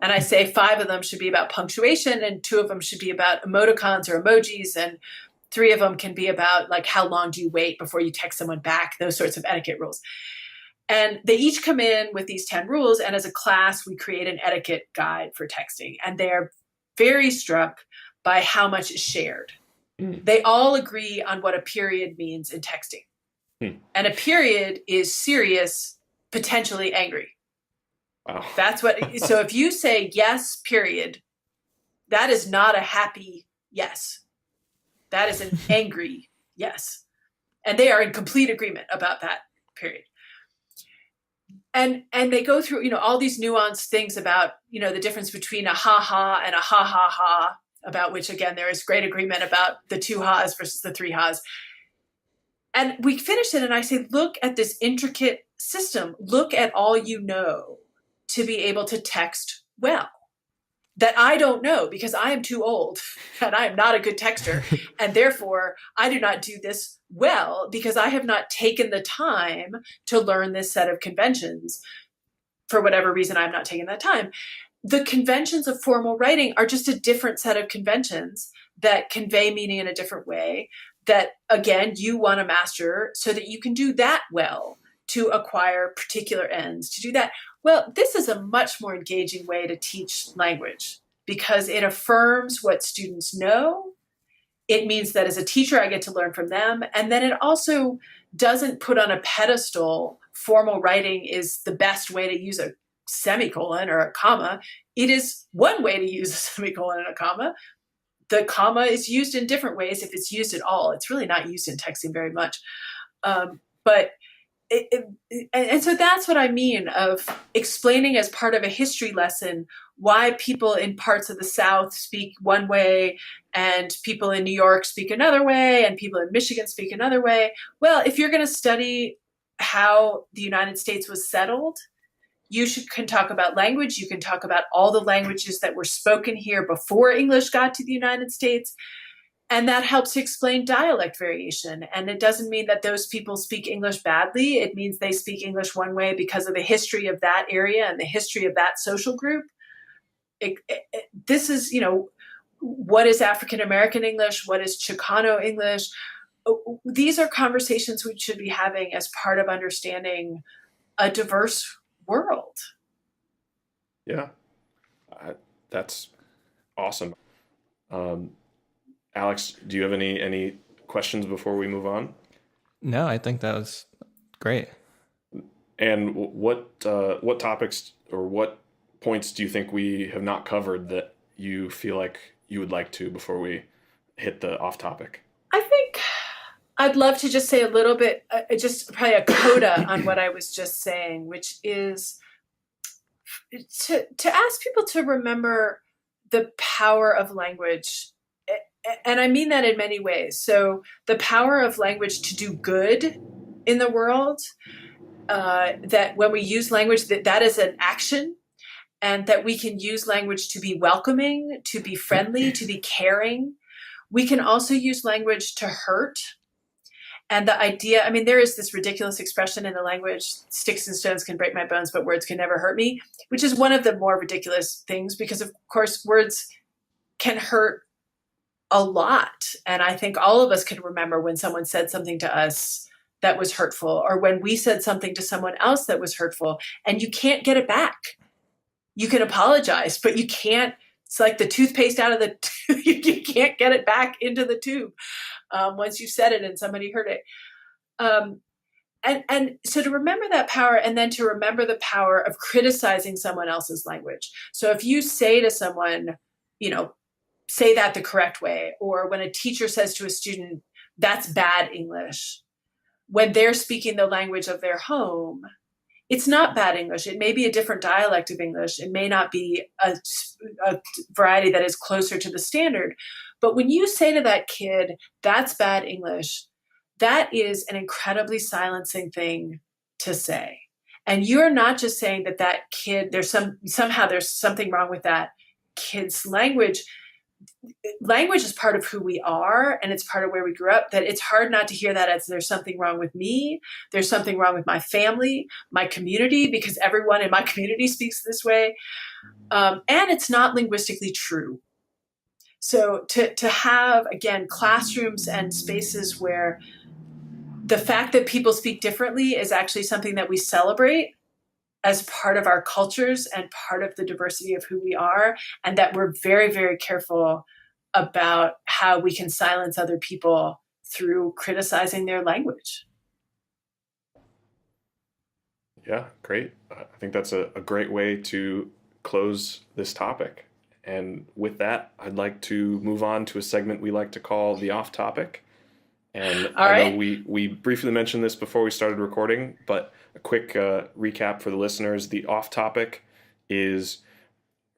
And I say 5 of them should be about punctuation, and 2 of them should be about emoticons or emojis, and 3 of them can be about like how long do you wait before you text someone back, those sorts of etiquette rules. And they each come in with these 10 rules, and as a class, we create an etiquette guide for texting. And they're very struck by how much is shared. They all agree on what a period means in texting. And a period is serious, potentially angry. Wow. So if you say yes, period, that is not a happy yes. That is an angry yes. And they are in complete agreement about that period. And they go through, all these nuanced things about, the difference between a ha-ha and a ha-ha-ha, about which, again, there is great agreement about the 2 ha's versus the 3 ha's. And we finish it, and I say, look at this intricate system. Look at all you know to be able to text well, that I don't know because I am too old and I am not a good texter. And therefore, I do not do this well because I have not taken the time to learn this set of conventions. For whatever reason, I'm not taking that time. The conventions of formal writing are just a different set of conventions that convey meaning in a different way, that, again, you want to master so that you can do that well, to acquire particular ends, to do that. Well, this is a much more engaging way to teach language because it affirms what students know. It means that as a teacher, I get to learn from them. And then it also doesn't put on a pedestal formal writing is the best way to use a semicolon or a comma. It is one way to use a semicolon and a comma. The comma is used in different ways if it's used at all. It's really not used in texting very much. And so that's what I mean of explaining as part of a history lesson why people in parts of the South speak one way and people in New York speak another way and people in Michigan speak another way. Well, if you're going to study how the United States was settled, you can talk about language. You can talk about all the languages that were spoken here before English got to the United States. And that helps to explain dialect variation. And it doesn't mean that those people speak English badly. It means they speak English one way because of the history of that area and the history of that social group. This is, what is African American English? What is Chicano English? These are conversations we should be having as part of understanding a diverse world. Yeah, that's awesome. Alex, do you have any questions before we move on? No, I think that was great. And what topics or what points do you think we have not covered that you feel like you would like to before we hit the off topic? I think I'd love to just say a little bit, just probably a coda on what I was just saying, which is to ask people to remember the power of language. And I mean that in many ways. So the power of language to do good in the world, that when we use language, that is an action. and that we can use language to be welcoming, to be friendly, to be caring. We can also use language to hurt. And the idea, I mean, there is this ridiculous expression in the language, sticks and stones can break my bones, but words can never hurt me, which is one of the more ridiculous things because, of course, words can hurt a lot. And I think all of us can remember when someone said something to us that was hurtful, or when we said something to someone else that was hurtful, and you can't get it back. You can apologize, but you can't. It's like the toothpaste out of the tube. You can't get it back into the tube once you said it and somebody heard it. And so to remember that power, and then to remember the power of criticizing someone else's language. So if you say to someone, say that the correct way, or when a teacher says to a student, that's bad English, when they're speaking the language of their home, it's not bad English. It may be a different dialect of English. It may not be a variety that is closer to the standard. But when you say to that kid, that's bad English, that is an incredibly silencing thing to say. And you're not just saying that kid, somehow there's something wrong with that kid's language. Language is part of who we are, and it's part of where we grew up, that it's hard not to hear that as there's something wrong with me, there's something wrong with my family, my community, because everyone in my community speaks this way. And it's not linguistically true. So to have, again, classrooms and spaces where the fact that people speak differently is actually something that we celebrate as part of our cultures and part of the diversity of who we are, and that we're very, very careful about how we can silence other people through criticizing their language. Yeah, great. I think that's a great way to close this topic. And with that, I'd like to move on to a segment we like to call the off topic. And I know we briefly mentioned this before we started recording, but a quick recap for the listeners. The off topic is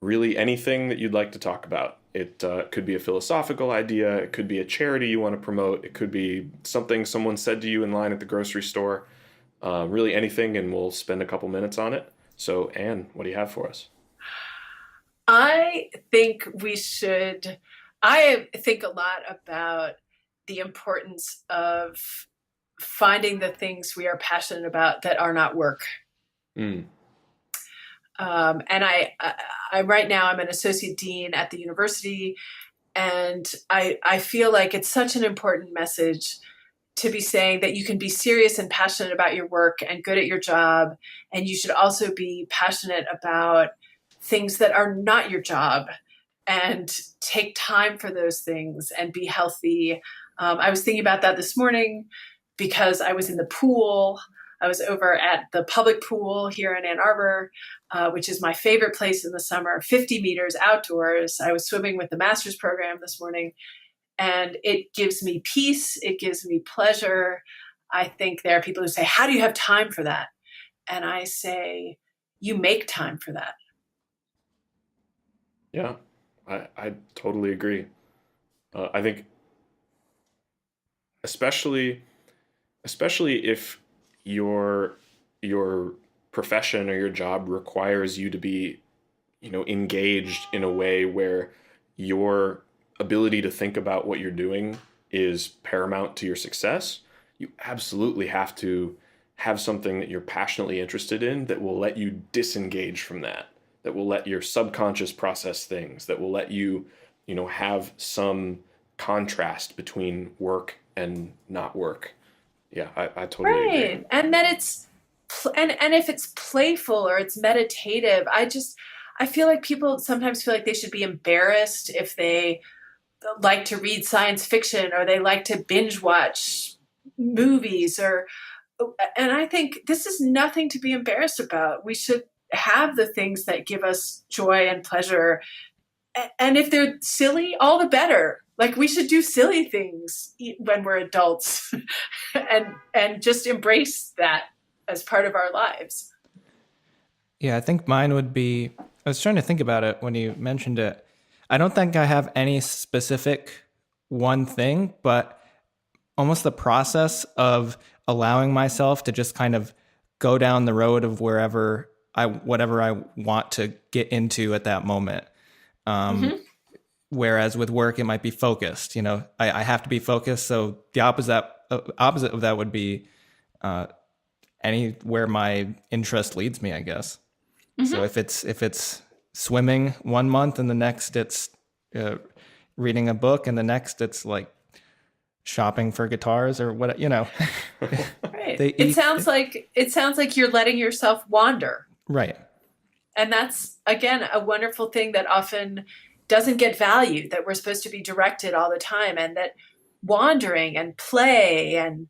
really anything that you'd like to talk about. It could be a philosophical idea. It could be a charity you want to promote. It could be something someone said to you in line at the grocery store. Really anything, and we'll spend a couple minutes on it. So, Anne, what do you have for us? I think I think a lot about the importance of finding the things we are passionate about that are not work. And I right now I'm an associate dean at the university, and I feel like it's such an important message to be saying that you can be serious and passionate about your work and good at your job, and you should also be passionate about things that are not your job and take time for those things and be healthy. I was thinking about that this morning because I was in the pool. I was over at the public pool here in Ann Arbor, which is my favorite place in the summer, 50 meters outdoors. I was swimming with the master's program this morning, and it gives me peace. It gives me pleasure. I think there are people who say, how do you have time for that? And I say, you make time for that. Yeah, I totally agree. I think especially if your profession or your job requires you to be, engaged in a way where your ability to think about what you're doing is paramount to your success, you absolutely have to have something that you're passionately interested in that will let you disengage from that will let your subconscious process things, that will let you, have some contrast between work and not work. Yeah, I totally agree. Right. And then and if it's playful or it's meditative, I feel like people sometimes feel like they should be embarrassed if they like to read science fiction or they like to binge watch movies and I think this is nothing to be embarrassed about. We should have the things that give us joy and pleasure. And if they're silly, all the better. Like, we should do silly things when we're adults and just embrace that as part of our lives. Yeah, I think mine would be, I was trying to think about it when you mentioned it. I don't think I have any specific one thing, but almost the process of allowing myself to just kind of go down the road of wherever whatever I want to get into at that moment. Whereas with work, it might be focused. I have to be focused. So the opposite of that would be anywhere my interest leads me, I guess. So if it's swimming one month and the next it's reading a book and the next it's like shopping for guitars or what, Right. It sounds like you're letting yourself wander. Right. And that's, again, a wonderful thing that often doesn't get valued, that we're supposed to be directed all the time, and that wandering and play and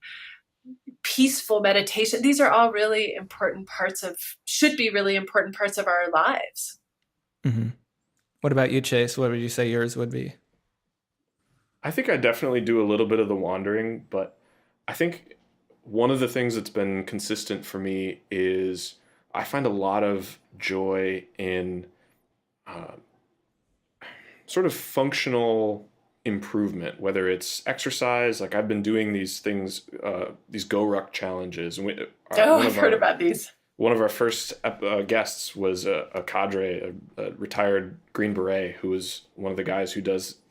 peaceful meditation, these are all really important should be really important parts of our lives. Mm-hmm. What about you, Chase? What would you say yours would be? I think I definitely do a little bit of the wandering, but I think one of the things that's been consistent for me is I find a lot of joy in sort of functional improvement, whether it's exercise. Like I've been doing these things, these Go Ruck challenges. And I've heard about these. One of our first guests was a cadre, a retired Green Beret, who was one of the guys who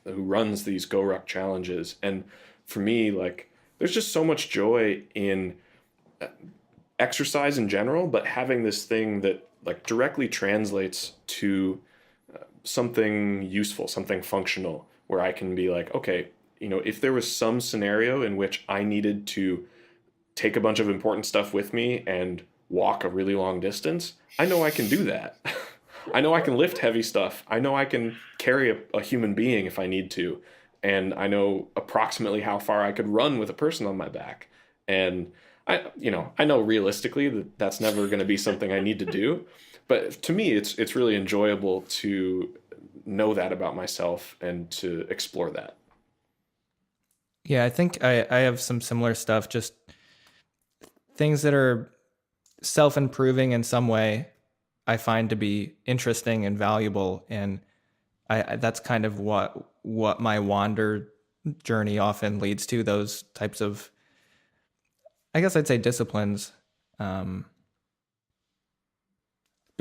runs these Go Ruck challenges. And for me, like, there's just so much joy in exercise in general, but having this thing that like directly translates to something useful, something functional, where I can be like, okay, if there was some scenario in which I needed to take a bunch of important stuff with me and walk a really long distance, I know I can do that. I know I can lift heavy stuff. I know I can carry a human being if I need to. And I know approximately how far I could run with a person on my back. And I know realistically that that's never going to be something I need to do. But to me, it's really enjoyable to know that about myself and to explore that. Yeah, I think I have some similar stuff, just things that are self-improving in some way I find to be interesting and valuable. And that's kind of what my wander journey often leads to, those types of, I guess I'd say, disciplines. But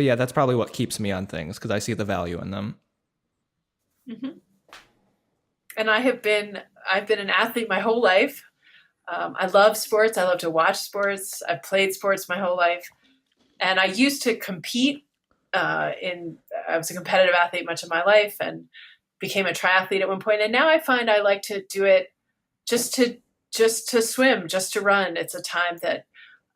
yeah, that's probably what keeps me on things, because I see the value in them. Mm-hmm. And I've been an athlete my whole life. I love sports. I love to watch sports. I've played sports my whole life. And I used to compete I was a competitive athlete much of my life and became a triathlete at one point. And now I find I like to do it just to swim, just to run. It's a time that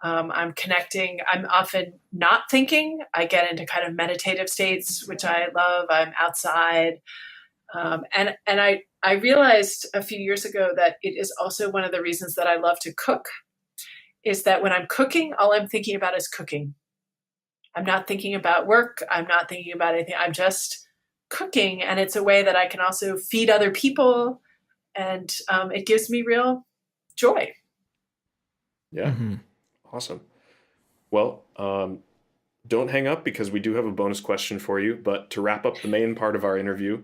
I'm connecting. I'm often not thinking. I get into kind of meditative states, which I love. I'm outside. And I realized a few years ago that it is also one of the reasons that I love to cook, is that when I'm cooking, all I'm thinking about is cooking. I'm not thinking about work. I'm not thinking about anything. I'm just cooking. And it's a way that I can also feed other people. And it gives me real joy. Yeah. Mm-hmm. Awesome. Well, don't hang up, because we do have a bonus question for you. But to wrap up the main part of our interview,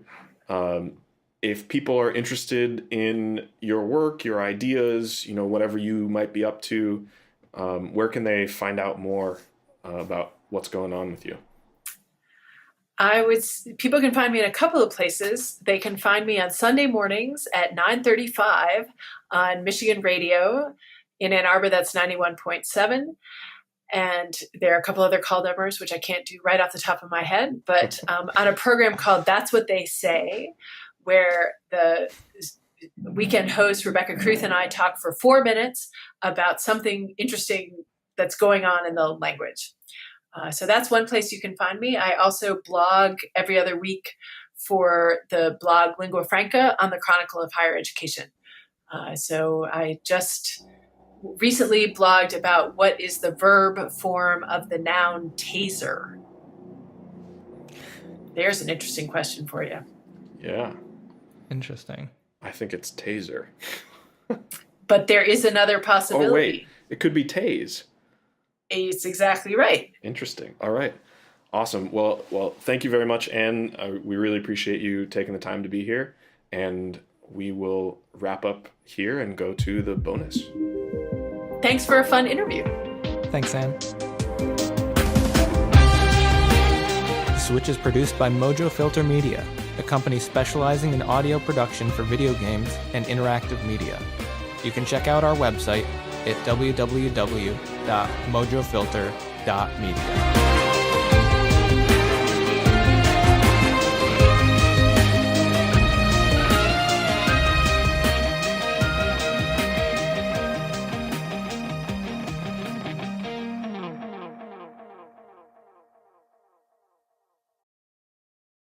if people are interested in your work, your ideas, whatever you might be up to, where can they find out more about what's going on with you? People can find me in a couple of places. They can find me on Sunday mornings at 9:35 on Michigan Radio. In Ann Arbor, that's 91.7. And there are a couple other call numbers, which I can't do right off the top of my head, but on a program called That's What They Say, where the weekend host, Rebecca Kruth, and I talk for 4 minutes about something interesting that's going on in the language. So that's one place you can find me. I also blog every other week for the blog Lingua Franca on the Chronicle of Higher Education. So I just recently blogged about what is the verb form of the noun taser. There's an interesting question for you. Yeah. Interesting. I think it's taser. But there is another possibility. Oh, wait. It could be tase. It's exactly right. Interesting. All right. Awesome. Well, thank you very much, Anne. We really appreciate you taking the time to be here. And we will wrap up here and go to the bonus. Thanks for a fun interview. Thanks, Anne. Switch is produced by Mojo Filter Media, a company specializing in audio production for video games and interactive media. You can check out our website at www.mojofilter.media.